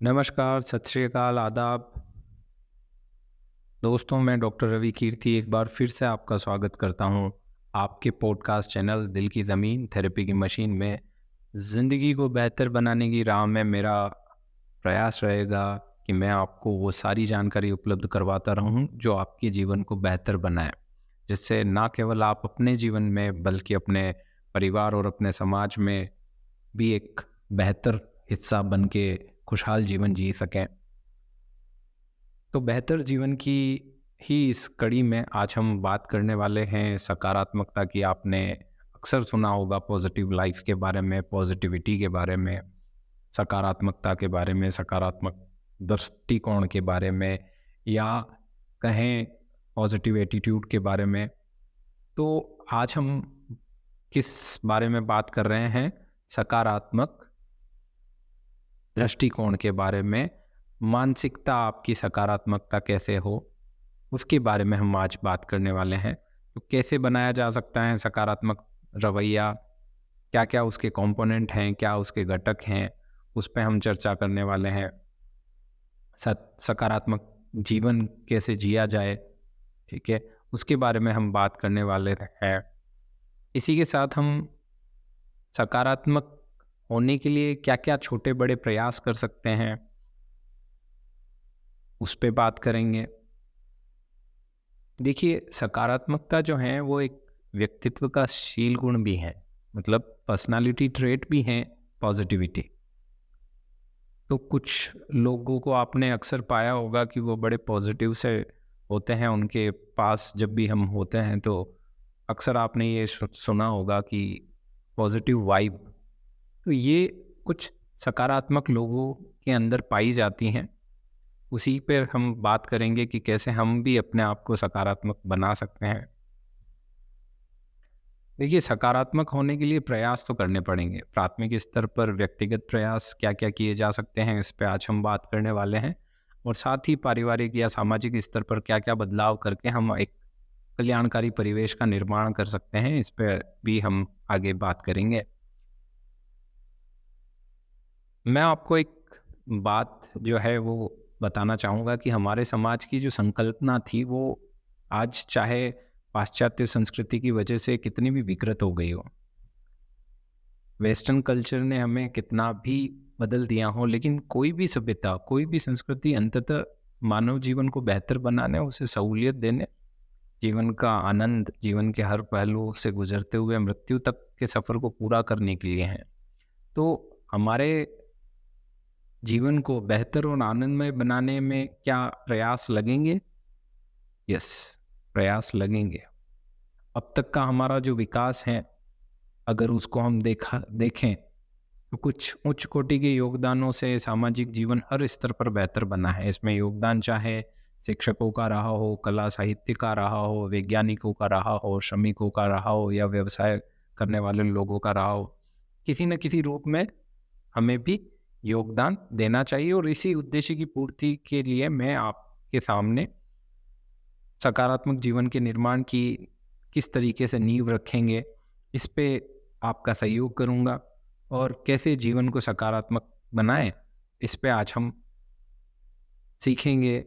नमस्कार, सत श्री अकाल, आदाब। दोस्तों, मैं डॉक्टर रवि कीर्ति एक बार फिर से आपका स्वागत करता हूं आपके पॉडकास्ट चैनल दिल की ज़मीन थेरेपी की मशीन में। ज़िंदगी को बेहतर बनाने की राह में मेरा प्रयास रहेगा कि मैं आपको वो सारी जानकारी उपलब्ध करवाता रहूं जो आपके जीवन को बेहतर बनाए, जिससे ना केवल आप अपने जीवन में बल्कि अपने परिवार और अपने समाज में भी एक बेहतर हिस्सा बन के खुशहाल जीवन जी सकें। तो बेहतर जीवन की ही इस कड़ी में आज हम बात करने वाले हैं सकारात्मकता की। आपने अक्सर सुना होगा पॉजिटिव लाइफ के बारे में, पॉजिटिविटी के बारे में, सकारात्मकता के बारे में, सकारात्मक दृष्टिकोण के बारे में, या कहें पॉजिटिव एटीट्यूड के बारे में। तो आज हम किस बारे में बात कर रहे हैं? सकारात्मक दृष्टिकोण के बारे में। मानसिकता आपकी सकारात्मकता कैसे हो, उसके बारे में हम आज बात करने वाले हैं। तो कैसे बनाया जा सकता है सकारात्मक रवैया, क्या क्या उसके कंपोनेंट हैं, क्या उसके घटक हैं, उस पे हम चर्चा करने वाले हैं। सकारात्मक जीवन कैसे जिया जाए, ठीक है, उसके बारे में हम बात करने वाले हैं। इसी के साथ हम सकारात्मक होने के लिए क्या क्या छोटे बड़े प्रयास कर सकते हैं, उस पे बात करेंगे। देखिए, सकारात्मकता जो है वो एक व्यक्तित्व का शील गुण भी है, मतलब पर्सनालिटी ट्रेट भी है पॉजिटिविटी। तो कुछ लोगों को आपने अक्सर पाया होगा कि वो बड़े पॉजिटिव से होते हैं, उनके पास जब भी हम होते हैं तो अक्सर आपने ये सुना होगा कि पॉजिटिव वाइब। तो ये कुछ सकारात्मक लोगों के अंदर पाई जाती हैं। उसी पर हम बात करेंगे कि कैसे हम भी अपने आप को सकारात्मक बना सकते हैं। देखिए, सकारात्मक होने के लिए प्रयास तो करने पड़ेंगे। प्राथमिक स्तर पर व्यक्तिगत प्रयास क्या क्या किए जा सकते हैं, इस पे आज हम बात करने वाले हैं। और साथ ही पारिवारिक या सामाजिक स्तर पर क्या क्या बदलाव करके हम एक कल्याणकारी परिवेश का निर्माण कर सकते हैं, इस पे भी हम आगे बात करेंगे। मैं आपको एक बात जो है वो बताना चाहूँगा कि हमारे समाज की जो संकल्पना थी वो आज चाहे पाश्चात्य संस्कृति की वजह से कितनी भी विकृत हो गई हो, वेस्टर्न कल्चर ने हमें कितना भी बदल दिया हो, लेकिन कोई भी सभ्यता, कोई भी संस्कृति अंततः मानव जीवन को बेहतर बनाने, उसे सहूलियत देने, जीवन का आनंद, जीवन के हर पहलू से गुजरते हुए मृत्यु तक के सफ़र को पूरा करने के लिए है। तो हमारे जीवन को बेहतर और आनंदमय बनाने में क्या प्रयास लगेंगे? यस, प्रयास लगेंगे। अब तक का हमारा जो विकास है, अगर उसको हम देखें तो कुछ उच्च कोटि के योगदानों से सामाजिक जीवन हर स्तर पर बेहतर बना है। इसमें योगदान चाहे शिक्षकों का रहा हो, कला साहित्य का रहा हो, वैज्ञानिकों का रहा हो, श्रमिकों का रहा हो, या व्यवसाय करने वाले लोगों का रहा हो, किसी न किसी रूप में हमें भी योगदान देना चाहिए। और इसी उद्देश्य की पूर्ति के लिए मैं आपके सामने सकारात्मक जीवन के निर्माण की किस तरीके से नींव रखेंगे, इस पे आपका सहयोग करूँगा। और कैसे जीवन को सकारात्मक बनाएं, इस पे आज हम सीखेंगे।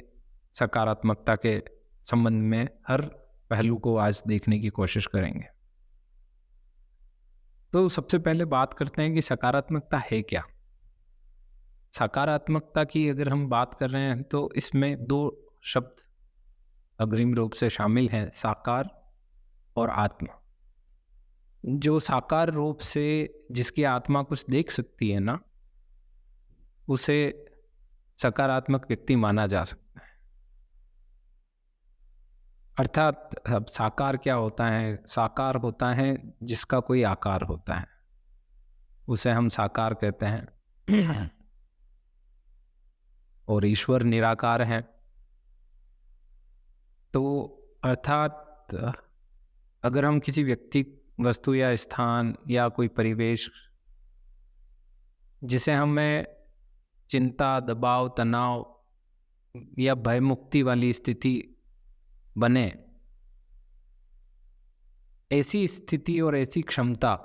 सकारात्मकता के संबंध में हर पहलू को आज देखने की कोशिश करेंगे। तो सबसे पहले बात करते हैं कि सकारात्मकता है क्या। सकारात्मकता की अगर हम बात कर रहे हैं तो इसमें दो शब्द अग्रिम रूप से शामिल हैं, साकार और आत्मा। जो साकार रूप से जिसकी आत्मा कुछ देख सकती है ना, उसे सकारात्मक व्यक्ति माना जा सकता है। अर्थात अब साकार क्या होता है? साकार होता है जिसका कोई आकार होता है, उसे हम साकार कहते हैं। और ईश्वर निराकार है। तो अर्थात अगर हम किसी व्यक्ति, वस्तु या स्थान या कोई परिवेश जिसे हमें चिंता, दबाव, तनाव या भय मुक्ति वाली स्थिति बने, ऐसी स्थिति और ऐसी क्षमता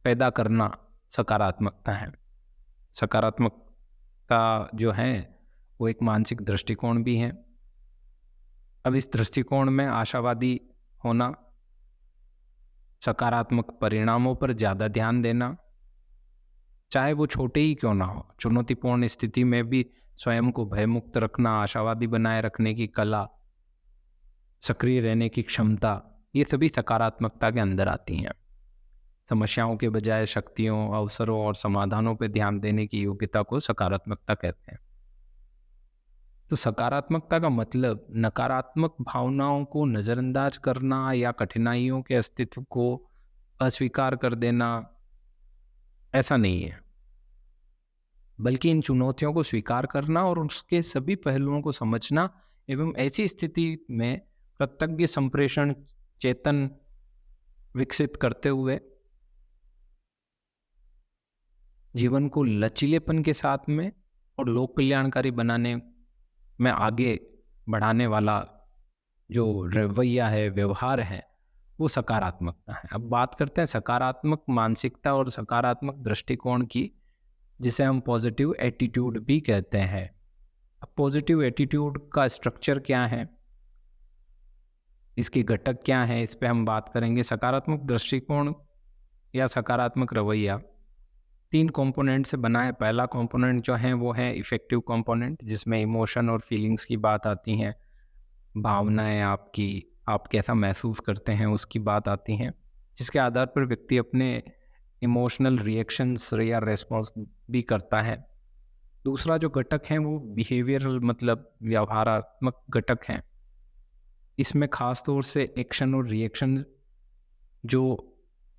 पैदा करना सकारात्मकता है। सकारात्मक सकारात्मकता जो है वो एक मानसिक दृष्टिकोण भी है। अब इस दृष्टिकोण में आशावादी होना, सकारात्मक परिणामों पर ज़्यादा ध्यान देना, चाहे वो छोटे ही क्यों ना हो, चुनौतीपूर्ण स्थिति में भी स्वयं को भयमुक्त रखना, आशावादी बनाए रखने की कला, सक्रिय रहने की क्षमता, ये सभी सकारात्मकता के अंदर आती हैं। समस्याओं के बजाय शक्तियों, अवसरों और समाधानों पर ध्यान देने की योग्यता को सकारात्मकता कहते हैं। तो सकारात्मकता का मतलब नकारात्मक भावनाओं को नज़रअंदाज करना या कठिनाइयों के अस्तित्व को अस्वीकार कर देना, ऐसा नहीं है, बल्कि इन चुनौतियों को स्वीकार करना और उसके सभी पहलुओं को समझना एवं ऐसी स्थिति में कृतज्ञ संप्रेषण चेतन विकसित करते हुए जीवन को लचीलेपन के साथ में और लोक कल्याणकारी बनाने में आगे बढ़ाने वाला जो रवैया है, व्यवहार है, वो सकारात्मकता है। अब बात करते हैं सकारात्मक मानसिकता और सकारात्मक दृष्टिकोण की, जिसे हम पॉजिटिव एटीट्यूड भी कहते हैं। अब पॉजिटिव एटीट्यूड का स्ट्रक्चर क्या है, इसके घटक क्या हैं, इस पे हम बात करेंगे। सकारात्मक दृष्टिकोण या सकारात्मक रवैया 3 कंपोनेंट से बना है। पहला कंपोनेंट जो है वो है इफेक्टिव कंपोनेंट, जिसमें इमोशन और फीलिंग्स की बात आती हैं, भावनाएं आपकी, आप कैसा महसूस करते हैं उसकी बात आती हैं, जिसके आधार पर व्यक्ति अपने इमोशनल रिएक्शंस या रेस्पॉन्स भी करता है। दूसरा जो घटक है वो बिहेवियरल मतलब व्यवहारात्मक घटक हैं। इसमें खास तौर से एक्शन और रिएक्शन जो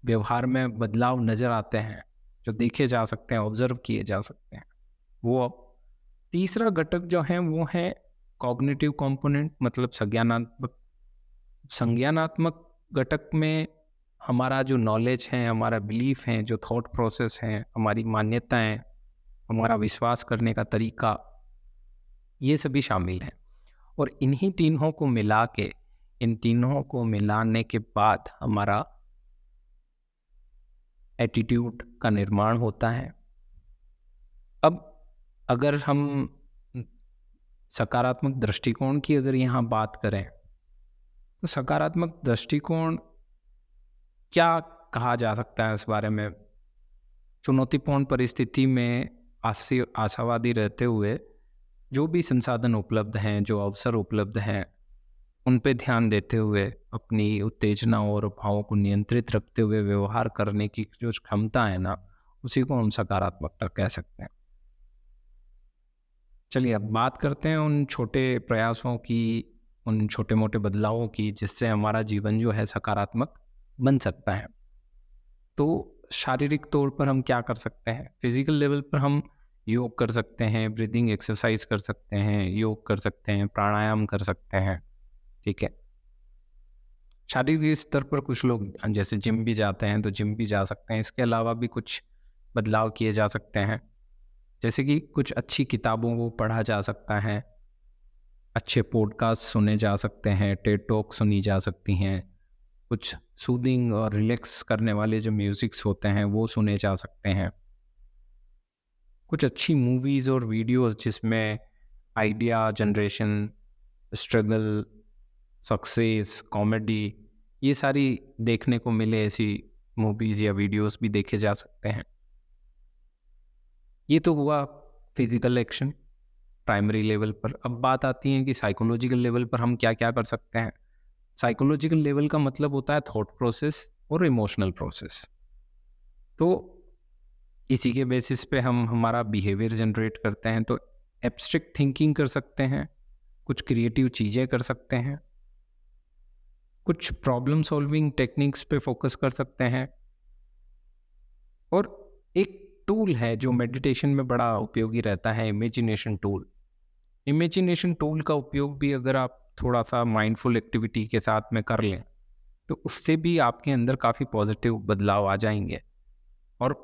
व्यवहार में बदलाव नज़र आते हैं, जो देखे जा सकते हैं, ऑब्जर्व किए जा सकते हैं, वो। तीसरा घटक जो है वो है कॉग्निटिव कंपोनेंट मतलब संज्ञानात्मक घटक में हमारा जो नॉलेज है, हमारा बिलीफ है, जो थॉट प्रोसेस है, हमारी मान्यताएं, हमारा विश्वास करने का तरीका, ये सभी शामिल हैं। और इन्हीं तीनों को मिला के, इन तीनों को मिलाने के बाद हमारा एटीट्यूड का निर्माण होता है। अब अगर हम सकारात्मक दृष्टिकोण की अगर यहाँ बात करें, तो सकारात्मक दृष्टिकोण क्या कहा जा सकता है इस बारे में? चुनौतीपूर्ण परिस्थिति में आशावादी रहते हुए जो भी संसाधन उपलब्ध हैं, जो अवसर उपलब्ध हैं, उन पे ध्यान देते हुए अपनी उत्तेजना और भावों को नियंत्रित रखते हुए व्यवहार करने की जो क्षमता है ना, उसी को हम सकारात्मकता कह सकते हैं। चलिए अब बात करते हैं उन छोटे प्रयासों की, उन छोटे मोटे बदलावों की, जिससे हमारा जीवन जो है सकारात्मक बन सकता है। तो शारीरिक तौर पर हम क्या कर सकते हैं? फिजिकल लेवल पर हम योग कर सकते हैं, ब्रीदिंग एक्सरसाइज कर सकते हैं, योग कर सकते हैं, प्राणायाम कर सकते हैं, ठीक है। शारीरिक स्तर पर कुछ लोग जैसे जिम भी जाते हैं तो जिम भी जा सकते हैं। इसके अलावा भी कुछ बदलाव किए जा सकते हैं, जैसे कि कुछ अच्छी किताबों को पढ़ा जा सकता है, अच्छे पॉडकास्ट सुने जा सकते हैं, टेड टॉक सुनी जा सकती हैं, कुछ सूदिंग और रिलैक्स करने वाले जो म्यूजिक्स होते हैं वो सुने जा सकते हैं, कुछ अच्छी मूवीज़ और वीडियोस जिसमें idea generation, struggle, success, comedy, ये सारी देखने को मिले ऐसी मूवीज़ या वीडियोस भी देखे जा सकते हैं। ये तो हुआ फिजिकल एक्शन प्राइमरी लेवल पर। अब बात आती है कि साइकोलॉजिकल लेवल पर हम क्या क्या कर सकते हैं। साइकोलॉजिकल लेवल का मतलब होता है थॉट प्रोसेस और इमोशनल प्रोसेस। तो इसी के बेसिस पे हम हमारा बिहेवियर जनरेट करते हैं। तो एब्स्ट्रैक्ट थिंकिंग कर सकते हैं, कुछ क्रिएटिव चीज़ें कर सकते हैं, कुछ प्रॉब्लम सॉल्विंग टेक्निक्स पे फोकस कर सकते हैं। और एक टूल है जो मेडिटेशन में बड़ा उपयोगी रहता है, इमेजिनेशन टूल। इमेजिनेशन टूल का उपयोग भी अगर आप थोड़ा सा माइंडफुल एक्टिविटी के साथ में कर लें तो उससे भी आपके अंदर काफ़ी पॉजिटिव बदलाव आ जाएंगे। और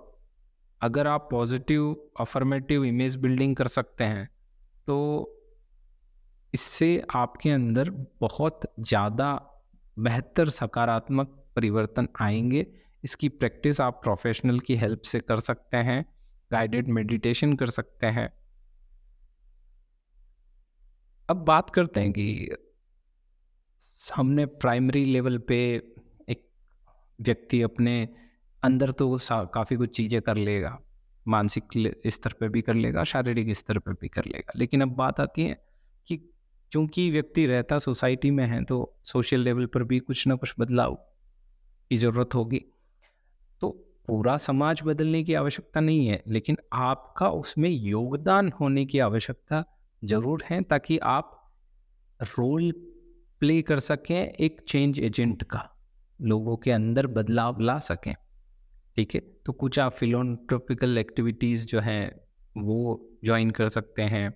अगर आप पॉजिटिव अफर्मेटिव इमेज बिल्डिंग कर सकते हैं तो इससे आपके अंदर बहुत ज़्यादा बेहतर सकारात्मक परिवर्तन आएंगे। इसकी प्रैक्टिस आप प्रोफेशनल की हेल्प से कर सकते हैं, गाइडेड मेडिटेशन कर सकते हैं, अब बात करते हैं कि हमने प्राइमरी लेवल पे एक व्यक्ति अपने अंदर तो काफ़ी कुछ चीज़ें कर लेगा, मानसिक स्तर पे भी कर लेगा, शारीरिक स्तर पे भी कर लेगा। लेकिन अब बात आती है कि चूंकि व्यक्ति रहता सोसाइटी में है तो सोशल लेवल पर भी कुछ ना कुछ बदलाव की ज़रूरत होगी। तो पूरा समाज बदलने की आवश्यकता नहीं है, लेकिन आपका उसमें योगदान होने की आवश्यकता ज़रूर है, ताकि आप रोल प्ले कर सकें एक चेंज एजेंट का, लोगों के अंदर बदलाव ला सकें। ठीक है, तो कुछ आप फिलोंट्रोपिकल एक्टिविटीज़ जो हैं वो ज्वाइन कर सकते हैं।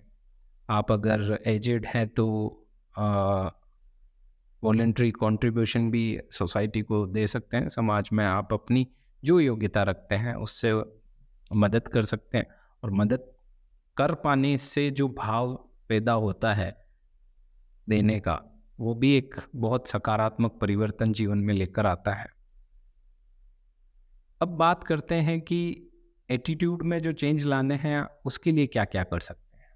आप अगर एजेड हैं तो वॉलंटरी कंट्रीब्यूशन भी सोसाइटी को दे सकते हैं। समाज में आप अपनी जो योग्यता रखते हैं उससे मदद कर सकते हैं, और मदद कर पाने से जो भाव पैदा होता है देने का, वो भी एक बहुत सकारात्मक परिवर्तन जीवन में लेकर आता है। अब बात करते हैं कि एटीट्यूड में जो चेंज लाने हैं उसके लिए क्या क्या कर सकते हैं।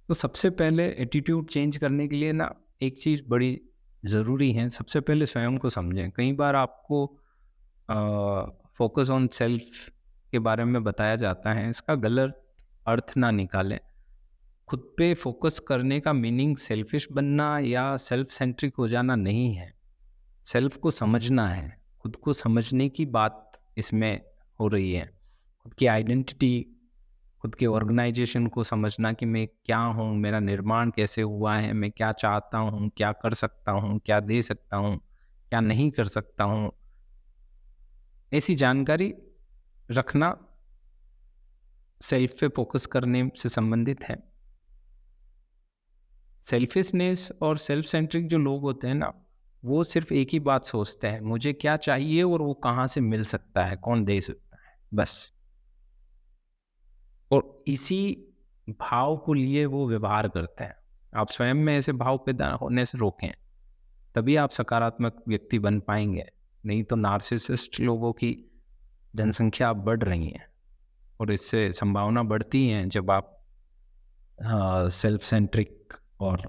तो सबसे पहले एटीट्यूड चेंज करने के लिए ना एक चीज़ बड़ी ज़रूरी है, सबसे पहले स्वयं को समझें। कई बार आपको फोकस ऑन सेल्फ के बारे में बताया जाता है, इसका गलत अर्थ ना निकालें। खुद पे फोकस करने का मीनिंग सेल्फिश बनना या सेल्फ सेंट्रिक हो जाना नहीं है। सेल्फ को समझना है, खुद को समझने की बात इसमें हो रही है। खुद की आइडेंटिटी, खुद के ऑर्गेनाइजेशन को समझना कि मैं क्या हूँ, मेरा निर्माण कैसे हुआ है, मैं क्या चाहता हूँ, क्या कर सकता हूँ, क्या दे सकता हूँ, क्या नहीं कर सकता हूँ। ऐसी जानकारी रखना सेल्फ पे फोकस करने से संबंधित है। सेल्फिशनेस और सेल्फ सेंट्रिक जो लोग होते हैं ना, वो सिर्फ एक ही बात सोचते हैं, मुझे क्या चाहिए और वो कहाँ से मिल सकता है, कौन दे सकता है, बस। और इसी भाव को लिए वो व्यवहार करते हैं। आप स्वयं में ऐसे भाव पैदा होने से रोकें, तभी आप सकारात्मक व्यक्ति बन पाएंगे। नहीं तो नार्सिसिस्ट लोगों की जनसंख्या बढ़ रही है, और इससे संभावना बढ़ती है जब आप सेल्फ सेंट्रिक और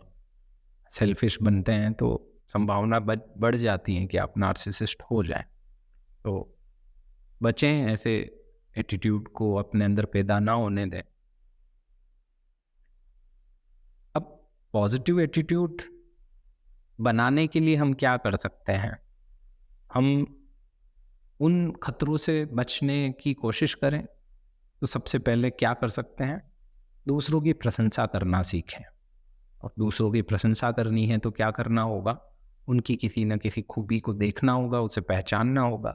सेल्फिश बनते हैं, तो संभावना बढ़ जाती है कि आप नार्सिसिस्ट हो जाएं। तो बचें, ऐसे एटीट्यूड को अपने अंदर पैदा ना होने दें। अब पॉजिटिव एटीट्यूड बनाने के लिए हम क्या कर सकते हैं? हम उन खतरों से बचने की कोशिश करें। तो सबसे पहले क्या कर सकते हैं? दूसरों की प्रशंसा करना सीखें। और दूसरों की प्रशंसा करनी है तो क्या करना होगा? उनकी किसी न किसी खूबी को देखना होगा, उसे पहचानना होगा।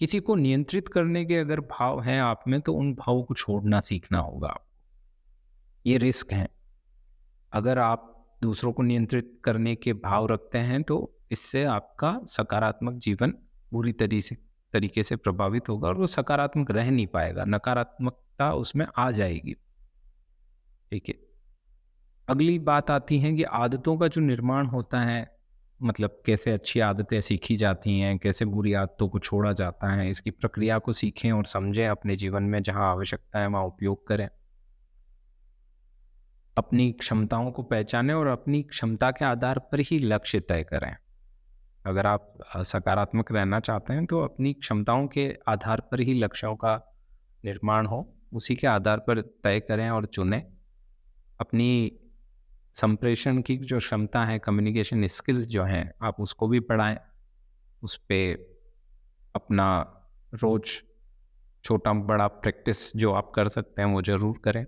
किसी को नियंत्रित करने के अगर भाव हैं आप में, तो उन भावों को छोड़ना सीखना होगा। ये रिस्क है। अगर आप दूसरों को नियंत्रित करने के भाव रखते हैं तो इससे आपका सकारात्मक जीवन पूरी तरीके से प्रभावित होगा, और वो सकारात्मक रह नहीं पाएगा, नकारात्मकता उसमें आ जाएगी। ठीक है। अगली बात आती है कि आदतों का जो निर्माण होता है, मतलब कैसे अच्छी आदतें सीखी जाती हैं, कैसे बुरी आदतों को छोड़ा जाता है, इसकी प्रक्रिया को सीखें और समझें। अपने जीवन में जहाँ आवश्यकता है वहाँ उपयोग करें। अपनी क्षमताओं को पहचानें और अपनी क्षमता के आधार पर ही लक्ष्य तय करें। अगर आप सकारात्मक रहना चाहते हैं तो अपनी क्षमताओं के आधार पर ही लक्ष्यों का निर्माण हो, उसी के आधार पर तय करें और चुनें। अपनी संप्रेषण की जो क्षमता है, कम्युनिकेशन स्किल्स जो हैं, आप उसको भी बढ़ाएं। उस पे अपना रोज छोटा बड़ा प्रैक्टिस जो आप कर सकते हैं वो ज़रूर करें।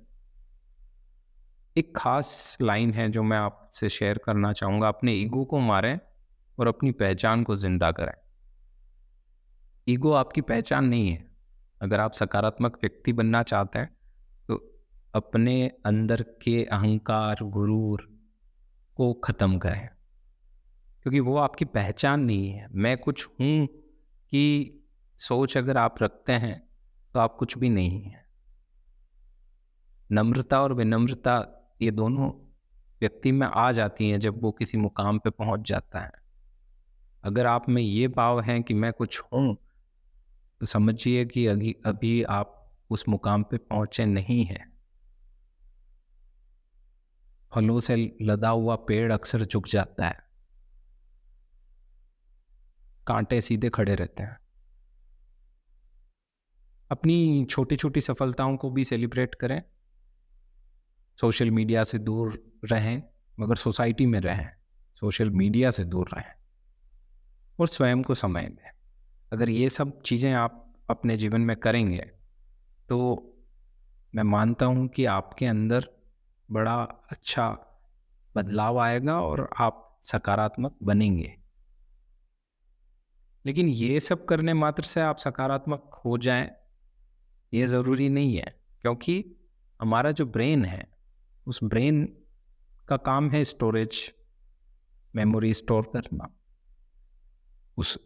एक खास लाइन है जो मैं आपसे शेयर करना चाहूँगा, अपने ईगो को मारें और अपनी पहचान को जिंदा करें। ईगो आपकी पहचान नहीं है। अगर आप सकारात्मक व्यक्ति बनना चाहते हैं तो अपने अंदर के अहंकार, गुरूर को ख़त्म करें, क्योंकि वो आपकी पहचान नहीं है। मैं कुछ हूँ कि सोच अगर आप रखते हैं तो आप कुछ भी नहीं हैं। नम्रता और विनम्रता ये दोनों व्यक्ति में आ जाती हैं जब वो किसी मुकाम पे पहुंच जाता है। अगर आप में ये भाव है कि मैं कुछ हूँ, तो समझिए कि अभी अभी आप उस मुकाम पे पहुँचे नहीं हैं। फलों से लदा हुआ पेड़ अक्सर झुक जाता है, कांटे सीधे खड़े रहते हैं। अपनी छोटी छोटी सफलताओं को भी सेलिब्रेट करें, सोशल मीडिया से दूर रहें मगर सोसाइटी में रहें, सोशल मीडिया से दूर रहें और स्वयं को समय दें। अगर ये सब चीज़ें आप अपने जीवन में करेंगे तो मैं मानता हूँ कि आपके अंदर बड़ा अच्छा बदलाव आएगा और आप सकारात्मक बनेंगे। लेकिन ये सब करने मात्र से आप सकारात्मक हो जाएं ये ज़रूरी नहीं है, क्योंकि हमारा जो ब्रेन है उस ब्रेन का काम है स्टोरेज, मेमोरी स्टोर करना, उसे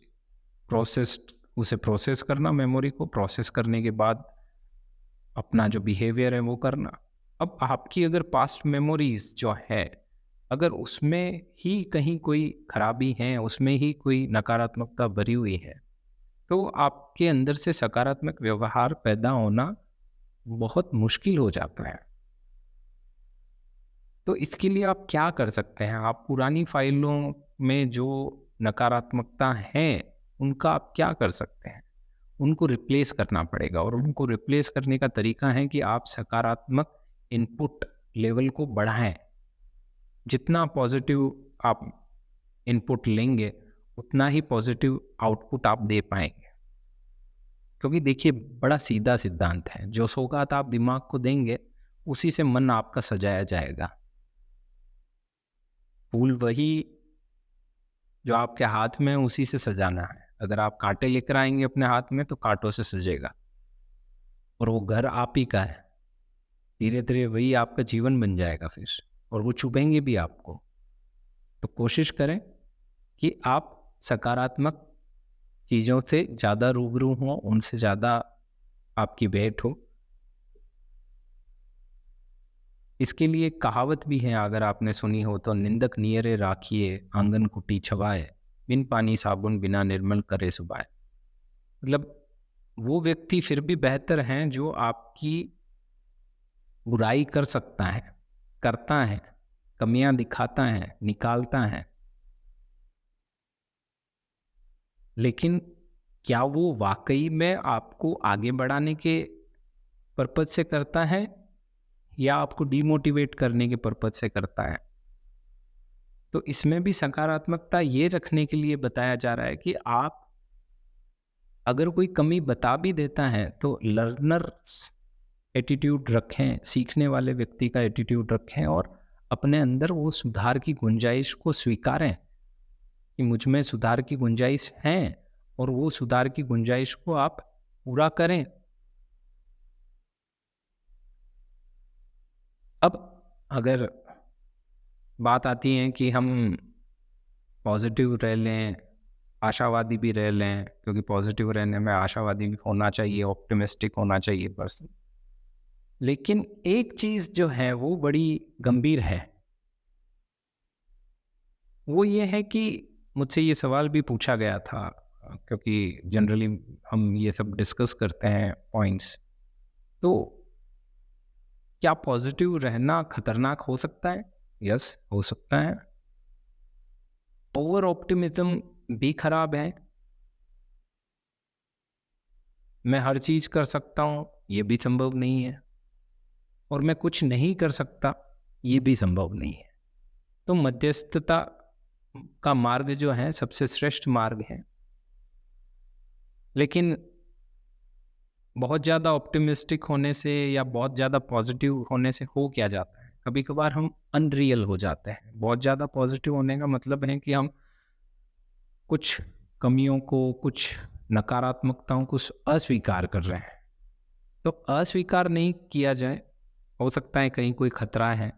प्रोसेस करना, मेमोरी को प्रोसेस करने के बाद अपना जो बिहेवियर है वो करना। अब आपकी अगर पास्ट मेमोरीज जो है, अगर उसमें ही कहीं कोई खराबी है, उसमें ही कोई नकारात्मकता भरी हुई है, तो आपके अंदर से सकारात्मक व्यवहार पैदा होना बहुत मुश्किल हो जाता है। तो इसके लिए आप क्या कर सकते हैं? आप पुरानी फाइलों में जो नकारात्मकता है उनका आप क्या कर सकते हैं? उनको रिप्लेस करना पड़ेगा और उनको रिप्लेस करने का तरीका है कि आप सकारात्मक इनपुट लेवल को बढ़ाएं। जितना पॉजिटिव आप इनपुट लेंगे उतना ही पॉजिटिव आउटपुट आप दे पाएंगे। क्योंकि देखिए, बड़ा सीधा सिद्धांत है, जो सौगात आप दिमाग को देंगे उसी से मन आपका सजाया जाएगा। फूल वही जो आपके हाथ में है उसी से सजाना है। अगर आप कांटे लेकर आएंगे अपने हाथ में तो कांटों से सजेगा, और वो घर आप ही का है। धीरे धीरे वही आपका जीवन बन जाएगा फिर, और वो चुभेंगे भी आपको। तो कोशिश करें कि आप सकारात्मक चीज़ों से ज़्यादा रूबरू हों, उनसे ज़्यादा आपकी भेंट हो। इसके लिए एक कहावत भी है, अगर आपने सुनी हो तो, निंदक नियरे राखिए आंगन कुटी छवाए, बिन पानी साबुन बिना निर्मल करे सुबाए। मतलब वो व्यक्ति फिर भी बेहतर हैं जो आपकी बुराई कर सकता है, करता है, कमियां दिखाता है, निकालता है, लेकिन क्या वो वाकई में आपको आगे बढ़ाने के पर्पज से करता है या आपको डिमोटिवेट करने के पर्पज से करता है? तो इसमें भी सकारात्मकता ये रखने के लिए बताया जा रहा है कि आप अगर कोई कमी बता भी देता है तो लर्नर्स एटीट्यूड रखें, सीखने वाले व्यक्ति का एटीट्यूड रखें, और अपने अंदर वो सुधार की गुंजाइश को स्वीकारें कि मुझ में सुधार की गुंजाइश है, और वो सुधार की गुंजाइश को आप पूरा करें। अब अगर बात आती है कि हम पॉजिटिव रह लें, आशावादी भी रह लें, क्योंकि पॉजिटिव रहने में आशावादी भी होना चाहिए, ऑप्टिमिस्टिक होना चाहिए पर्सन। लेकिन एक चीज जो है वो बड़ी गंभीर है, वो ये है कि मुझसे ये सवाल भी पूछा गया था, क्योंकि जनरली हम ये सब डिस्कस करते हैं पॉइंट्स, तो क्या पॉजिटिव रहना खतरनाक हो सकता है? यस, हो सकता है। ओवर ऑप्टिमिज्म भी खराब है। मैं हर चीज कर सकता हूं ये भी संभव नहीं है, और मैं कुछ नहीं कर सकता ये भी संभव नहीं है। तो मध्यस्थता का मार्ग जो है सबसे श्रेष्ठ मार्ग है। लेकिन बहुत ज़्यादा ऑप्टिमिस्टिक होने से या बहुत ज़्यादा पॉजिटिव होने से हो क्या जाता है, कभी कभार हम अनरियल हो जाते हैं। बहुत ज़्यादा पॉजिटिव होने का मतलब है कि हम कुछ कमियों को, कुछ नकारात्मकताओं को अस्वीकार कर रहे हैं। तो अस्वीकार नहीं किया जाए, हो सकता है कहीं कोई खतरा है,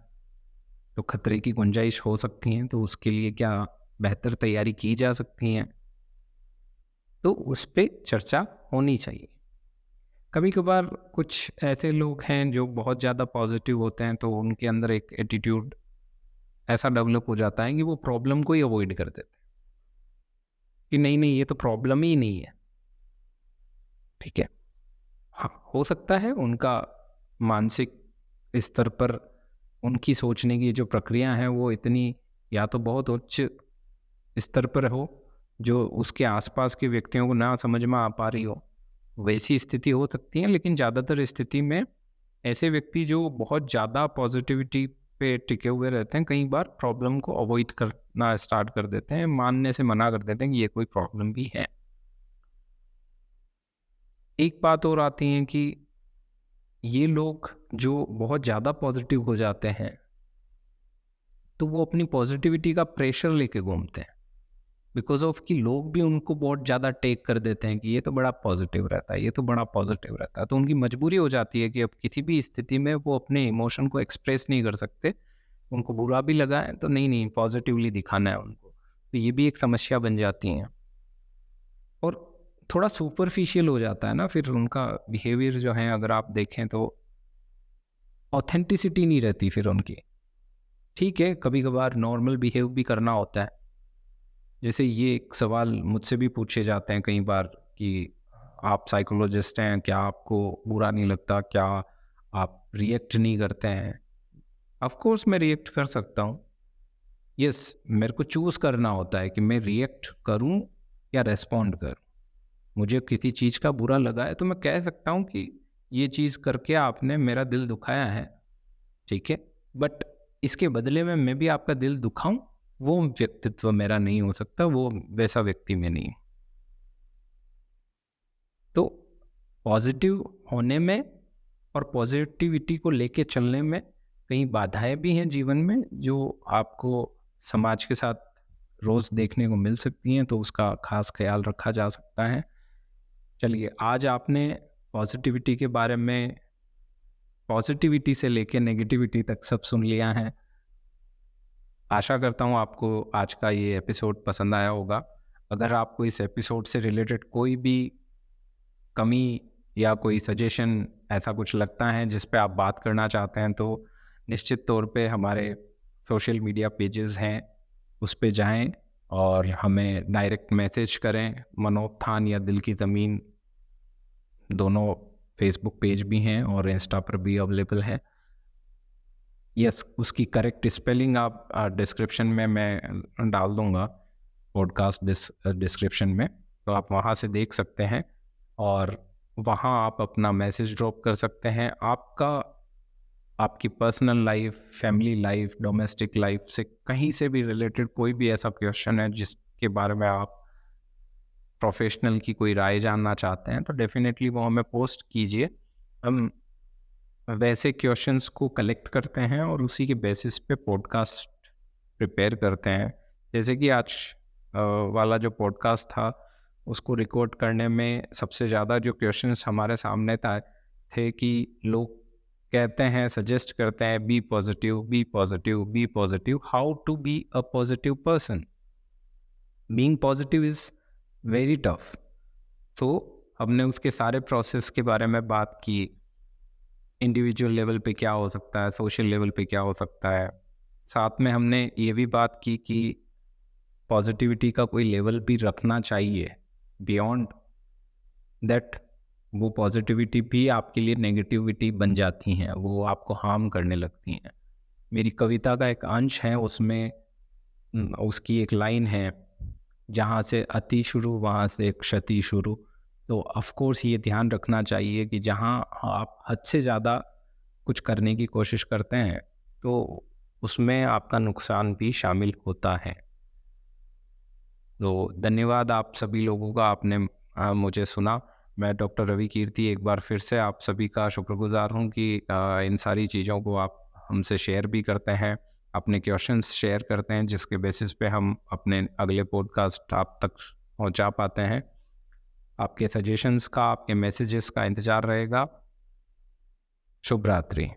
तो खतरे की गुंजाइश हो सकती है, तो उसके लिए क्या बेहतर तैयारी की जा सकती है, तो उस पर चर्चा होनी चाहिए। कभी कभार कुछ ऐसे लोग हैं जो बहुत ज़्यादा पॉजिटिव होते हैं, तो उनके अंदर एक एटीट्यूड ऐसा डेवलप हो जाता है कि वो प्रॉब्लम को ही अवॉइड कर देते हैं कि नहीं नहीं, ये तो प्रॉब्लम ही नहीं है। ठीक है, हाँ, हो सकता है उनका मानसिक स्तर पर उनकी सोचने की जो प्रक्रिया है वो इतनी या तो बहुत उच्च स्तर पर हो, जो उसके आसपास के व्यक्तियों को ना समझ में आ पा रही हो, वैसी स्थिति हो सकती है। लेकिन ज़्यादातर स्थिति में ऐसे व्यक्ति जो बहुत ज़्यादा पॉजिटिविटी पे टिके हुए रहते हैं, कई बार प्रॉब्लम को अवॉइड करना स्टार्ट कर देते हैं, मानने से मना कर देते हैं कि ये कोई प्रॉब्लम भी है। एक बात और आती है कि ये लोग जो बहुत ज़्यादा पॉजिटिव हो जाते हैं, तो वो अपनी पॉजिटिविटी का प्रेशर लेके घूमते हैं। बिकॉज़ ऑफ कि लोग भी उनको बहुत ज़्यादा टेक कर देते हैं कि ये तो बड़ा पॉजिटिव रहता है, ये तो बड़ा पॉजिटिव रहता है। तो उनकी मजबूरी हो जाती है कि अब किसी भी स्थिति में वो अपने इमोशन को एक्सप्रेस नहीं कर सकते। उनको बुरा भी लगा है तो नहीं पॉजिटिवली दिखाना है उनको। तो ये भी एक समस्या बन जाती है। और थोड़ा सुपरफिशियल हो जाता है ना फिर उनका बिहेवियर जो है, अगर आप देखें तो ऑथेंटिसिटी नहीं रहती फिर उनकी। ठीक है, कभी-कभार नॉर्मल बिहेव भी करना होता है। जैसे ये एक सवाल मुझसे भी पूछे जाते हैं कई बार कि आप साइकोलॉजिस्ट हैं, क्या आपको बुरा नहीं लगता? क्या आप रिएक्ट नहीं करते हैं? ऑफ कोर्स मैं रिएक्ट कर सकता हूँ। यस, मेरे को चूज़ करना होता है कि मैं रिएक्ट करूँ या रिस्पॉन्ड करूँ। मुझे किसी चीज़ का बुरा लगा है तो मैं कह सकता हूँ कि ये चीज़ करके आपने मेरा दिल दुखाया है, ठीक है? बट इसके बदले में मैं भी आपका दिल दुखाऊँ, वो व्यक्तित्व मेरा नहीं हो सकता, वो वैसा व्यक्ति मैं नहीं हूँ। तो पॉजिटिव होने में और पॉजिटिविटी को लेके चलने में कई बाधाएं भी हैं जीवन में, जो आपको समाज के साथ रोज देखने को मिल सकती हैं, तो उसका खास ख्याल रखा जा सकता है। चलिए, आज आपने पॉजिटिविटी के बारे में, पॉजिटिविटी से लेके नेगेटिविटी तक सब सुन लिया है। आशा करता हूँ आपको आज का ये एपिसोड पसंद आया होगा। अगर आपको इस एपिसोड से रिलेटेड कोई भी कमी या कोई सजेशन ऐसा कुछ लगता है जिस पे आप बात करना चाहते हैं, तो निश्चित तौर पे हमारे सोशल मीडिया पेजेस हैं, उस पे जाएं और हमें डायरेक्ट मैसेज करें। मनोत्थान या दिल की ज़मीन दोनों फेसबुक पेज भी हैं और इंस्टा पर भी अवेलेबल है। यस, उसकी करेक्ट स्पेलिंग आप डिस्क्रिप्शन में मैं डाल दूंगा, पॉडकास्ट डिस्क्रिप्शन में, तो आप वहाँ से देख सकते हैं और वहाँ आप अपना मैसेज ड्रॉप कर सकते हैं। आपकी personal life, family life, domestic life से कहीं से भी रिलेटेड कोई भी ऐसा क्वेश्चन है जिसके बारे में आप प्रोफेशनल की कोई राय जानना चाहते हैं, तो डेफिनेटली वो हमें पोस्ट कीजिए। हम वैसे क्वेश्चंस को कलेक्ट करते हैं और उसी के बेसिस पे पॉडकास्ट प्रिपेयर करते हैं। जैसे कि आज वाला जो पॉडकास्ट था, उसको रिकॉर्ड करने में सबसे ज़्यादा जो क्वेश्चंस हमारे सामने थे कि लोग कहते हैं, सजेस्ट करते हैं, be positive, be positive, be positive, how to be a positive person. Being positive is very tough. तो हमने उसके सारे प्रोसेस के बारे में बात की। इंडिविजुअल लेवल पे क्या हो सकता है, सोशल लेवल पे क्या हो सकता है। साथ में हमने ये भी बात की कि पॉजिटिविटी का कोई लेवल भी रखना चाहिए। बियॉन्ड दैट वो पॉजिटिविटी भी आपके लिए नेगेटिविटी बन जाती हैं, वो आपको हार्म करने लगती हैं। मेरी कविता का एक अंश है, उसमें उसकी एक लाइन है, जहाँ से अति शुरू वहाँ से क्षति शुरू। तो ऑफ कोर्स ये ध्यान रखना चाहिए कि जहाँ आप हद से ज़्यादा कुछ करने की कोशिश करते हैं, तो उसमें आपका नुकसान भी शामिल होता है। तो धन्यवाद आप सभी लोगों का, आपने मुझे सुना। मैं डॉक्टर रवि कीर्ति एक बार फिर से आप सभी का शुक्रगुजार हूँ कि इन सारी चीज़ों को आप हमसे शेयर भी करते हैं, अपने क्वेश्चंस शेयर करते हैं, जिसके बेसिस पे हम अपने अगले पॉडकास्ट आप तक पहुँचा पाते हैं। आपके सजेशंस का, आपके मैसेजेस का इंतज़ार रहेगा। शुभ रात्रि।